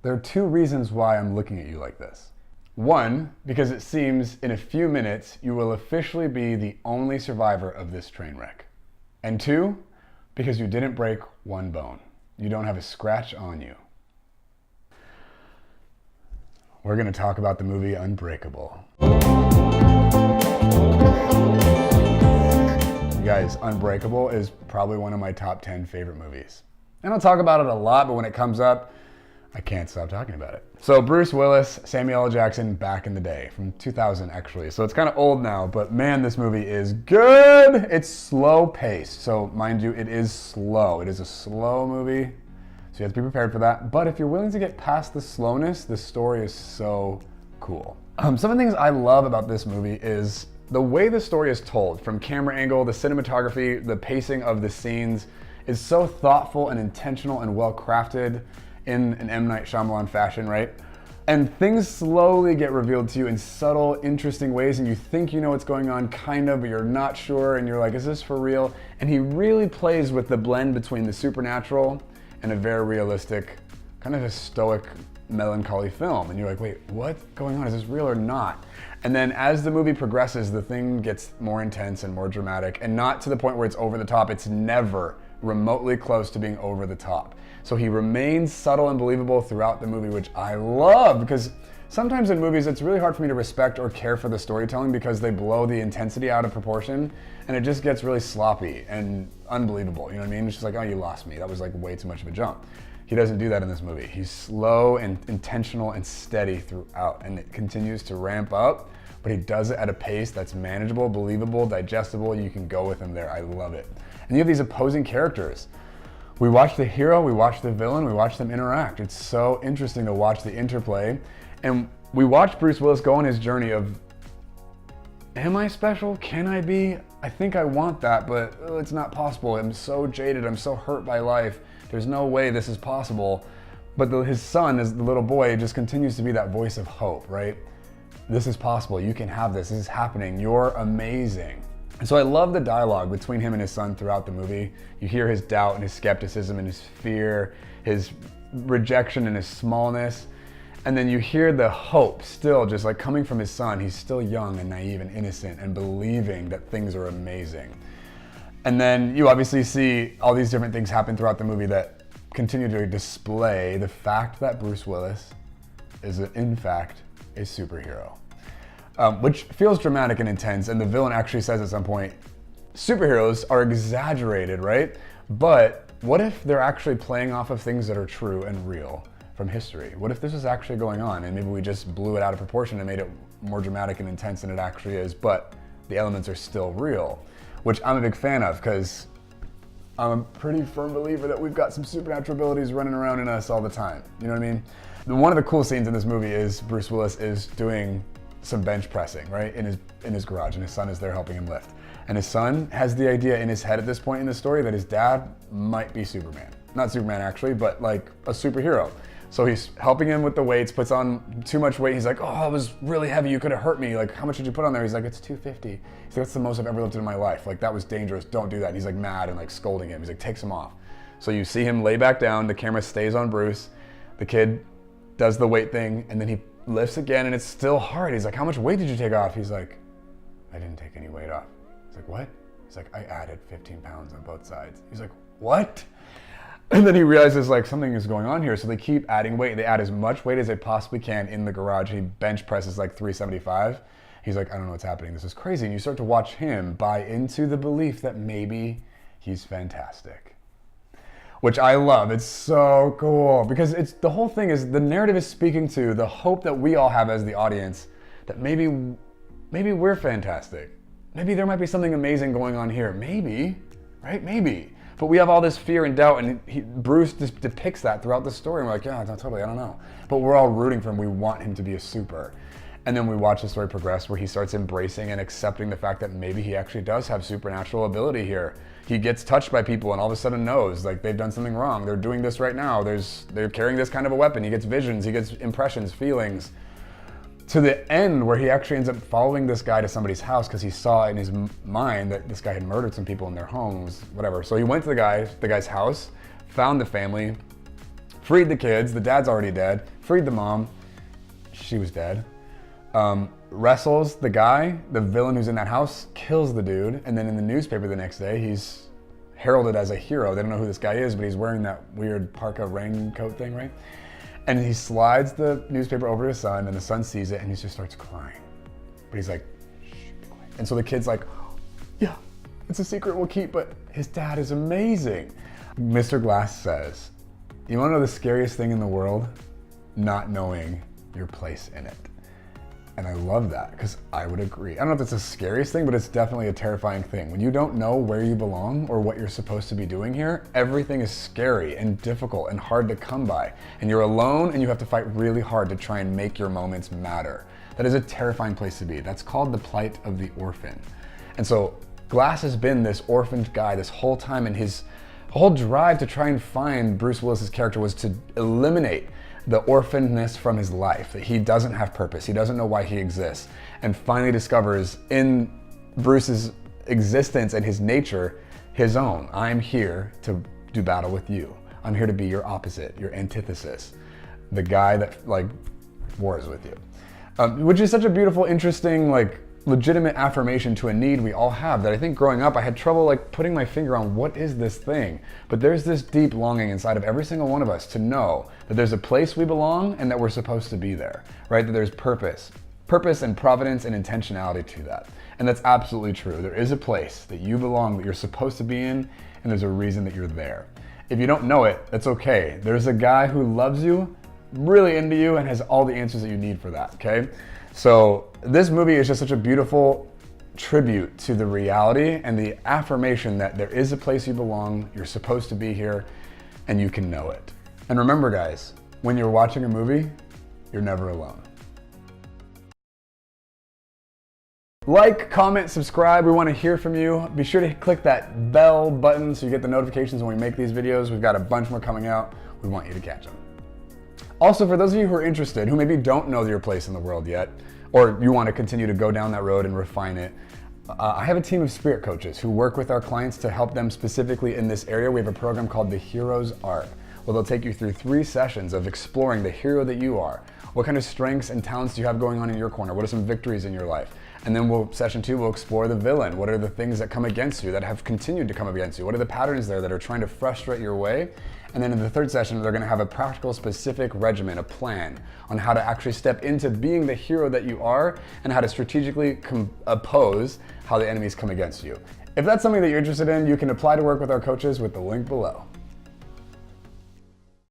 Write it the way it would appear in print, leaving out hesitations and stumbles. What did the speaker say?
There are two reasons why I'm looking at you like this. One, because it seems in a few minutes you will officially be the only survivor of this train wreck. And two, because you didn't break one bone. You don't have a scratch on you. We're going to talk about the movie Unbreakable. You guys, Unbreakable is probably one of my top 10 favorite movies. I don't talk about it a lot, but when it comes up, I can't stop talking about it. So Bruce Willis, Samuel L. Jackson, back in the day, from 2000 actually. So it's kind of old now, but man, this movie is good. It's slow paced. So mind you, it is slow. It is a slow movie. So you have to be prepared for that. But if you're willing to get past the slowness, the story is so cool. Some of the things I love about this movie is the way the story is told, from camera angle, the cinematography, the pacing of the scenes is so thoughtful and intentional and well crafted in an M. Night Shyamalan fashion, right? And things slowly get revealed to you in subtle, interesting ways, and you think you know what's going on, kind of, but you're not sure, and you're like, is this for real? And he really plays with the blend between the supernatural and a very realistic, kind of a stoic, melancholy film. And you're like, wait, what's going on? Is this real or not? And then as the movie progresses, the thing gets more intense and more dramatic, and not to the point where it's over the top. It's never remotely close to being over the top. So he remains subtle and believable throughout the movie, which I love, because sometimes in movies it's really hard for me to respect or care for the storytelling because they blow the intensity out of proportion and it just gets really sloppy and unbelievable. You know what I mean? It's just like, oh, you lost me. That was like way too much of a jump. He doesn't do that in this movie. He's slow and intentional and steady throughout, and it continues to ramp up, but he does it at a pace that's manageable, believable, digestible. You can go with him there. I love it. And you have these opposing characters. We watch the hero, we watch the villain, we watch them interact. It's so interesting to watch the interplay. And we watch Bruce Willis go on his journey of, am I special? Can I be? I think I want that, but it's not possible. I'm so jaded, I'm so hurt by life. There's no way this is possible. But his son, as the little boy, just continues to be that voice of hope, right? This is possible, you can have this is happening, you're amazing. And so I love the dialogue between him and his son throughout the movie. You hear his doubt and his skepticism and his fear, his rejection and his smallness. And then you hear the hope still just like coming from his son. He's still young and naive and innocent and believing that things are amazing. And then you obviously see all these different things happen throughout the movie that continue to display the fact that Bruce Willis is in fact a superhero. Which feels dramatic and intense, and the villain actually says at some point, superheroes are exaggerated, right? But what if they're actually playing off of things that are true and real from history? What if this is actually going on and maybe we just blew it out of proportion and made it more dramatic and intense than it actually is, but the elements are still real, which I'm a big fan of because I'm a pretty firm believer that we've got some supernatural abilities running around in us all the time. You know what I mean? One of the cool scenes in this movie is Bruce Willis is doing some bench pressing, right, in his garage, and his son is there helping him lift. And his son has the idea in his head at this point in the story that his dad might be Superman. Not Superman actually, but like a superhero. So he's helping him with the weights, puts on too much weight. He's like, oh, it was really heavy, you could have hurt me. Like, how much did you put on there? He's like, it's 250. He's like, that's the most I've ever lifted in my life. Like, that was dangerous, don't do that. And he's like mad and like scolding him. He's like, take some off. So you see him lay back down, the camera stays on Bruce. The kid does the weight thing, and then he lifts again, and it's still hard. He's like, how much weight did you take off? He's like, I didn't take any weight off. He's like, what? He's like, I added 15 pounds on both sides. He's like, what? And then he realizes like something is going on here. So they keep adding weight. They add as much weight as they possibly can in the garage. He bench presses like 375. He's like, I don't know what's happening. This is crazy. And you start to watch him buy into the belief that maybe he's fantastic. Which I love. It's so cool because the whole thing is the narrative is speaking to the hope that we all have as the audience that maybe we're fantastic. Maybe there might be something amazing going on here. Maybe, right? Maybe. But we have all this fear and doubt, and Bruce just depicts that throughout the story. And we're like, yeah, totally, I don't know. But we're all rooting for him. We want him to be a super. And then we watch the story progress where he starts embracing and accepting the fact that maybe he actually does have supernatural ability here. He gets touched by people and all of a sudden knows like they've done something wrong. They're doing this right now. They're carrying this kind of a weapon. He gets visions, he gets impressions, feelings. To the end where he actually ends up following this guy to somebody's house because he saw in his mind that this guy had murdered some people in their homes, whatever. So he went to the guy's house, found the family, freed the kids, the dad's already dead, freed the mom, she was dead, wrestles the guy, the villain who's in that house, kills the dude, and then in the newspaper the next day, he's heralded as a hero. They don't know who this guy is, but he's wearing that weird parka raincoat thing, right? And he slides the newspaper over to his son, and the son sees it, and he just starts crying. But he's like, shh, be quiet. And so the kid's like, yeah, it's a secret we'll keep, but his dad is amazing. Mr. Glass says, you wanna know the scariest thing in the world? Not knowing your place in it. And I love that, because I would agree. I don't know if it's the scariest thing, but it's definitely a terrifying thing. When you don't know where you belong or what you're supposed to be doing here, everything is scary and difficult and hard to come by. And you're alone and you have to fight really hard to try and make your moments matter. That is a terrifying place to be. That's called the plight of the orphan. And so Glass has been this orphaned guy this whole time, and his whole drive to try and find Bruce Willis's character was to eliminate the orphanedness from his life, that he doesn't have purpose, he doesn't know why he exists, and finally discovers in Bruce's existence and his nature, his own. I'm here to do battle with you. I'm here to be your opposite, your antithesis, the guy that like wars with you. Which is such a beautiful, interesting, like legitimate affirmation to a need we all have, that I think growing up I had trouble like putting my finger on what is this thing. But there's this deep longing inside of every single one of us to know that there's a place we belong and that we're supposed to be there, right? That there's purpose and providence and intentionality to that. And that's absolutely true. There is a place that you belong, that you're supposed to be in, and there's a reason that you're there. If you don't know it, that's okay. There's a guy who loves you, really into you, and has all the answers that you need for that, okay? So this movie is just such a beautiful tribute to the reality and the affirmation that there is a place you belong, you're supposed to be here, and you can know it. And remember guys, when you're watching a movie, you're never alone. Like, comment, subscribe. We want to hear from you. Be sure to click that bell button so you get the notifications when we make these videos. We've got a bunch more coming out. We want you to catch them. Also, for those of you who are interested, who maybe don't know your place in the world yet, or you want to continue to go down that road and refine it, I have a team of spirit coaches who work with our clients to help them specifically in this area. We have a program called The Hero's Arc, where they'll take you through 3 sessions of exploring the hero that you are. What kind of strengths and talents do you have going on in your corner? What are some victories in your life? And then session 2, we'll explore the villain. What are the things that come against you, that have continued to come against you? What are the patterns there that are trying to frustrate your way? And then in the 3rd session, they're gonna have a practical, specific regimen, a plan on how to actually step into being the hero that you are and how to strategically oppose how the enemies come against you. If that's something that you're interested in, you can apply to work with our coaches with the link below.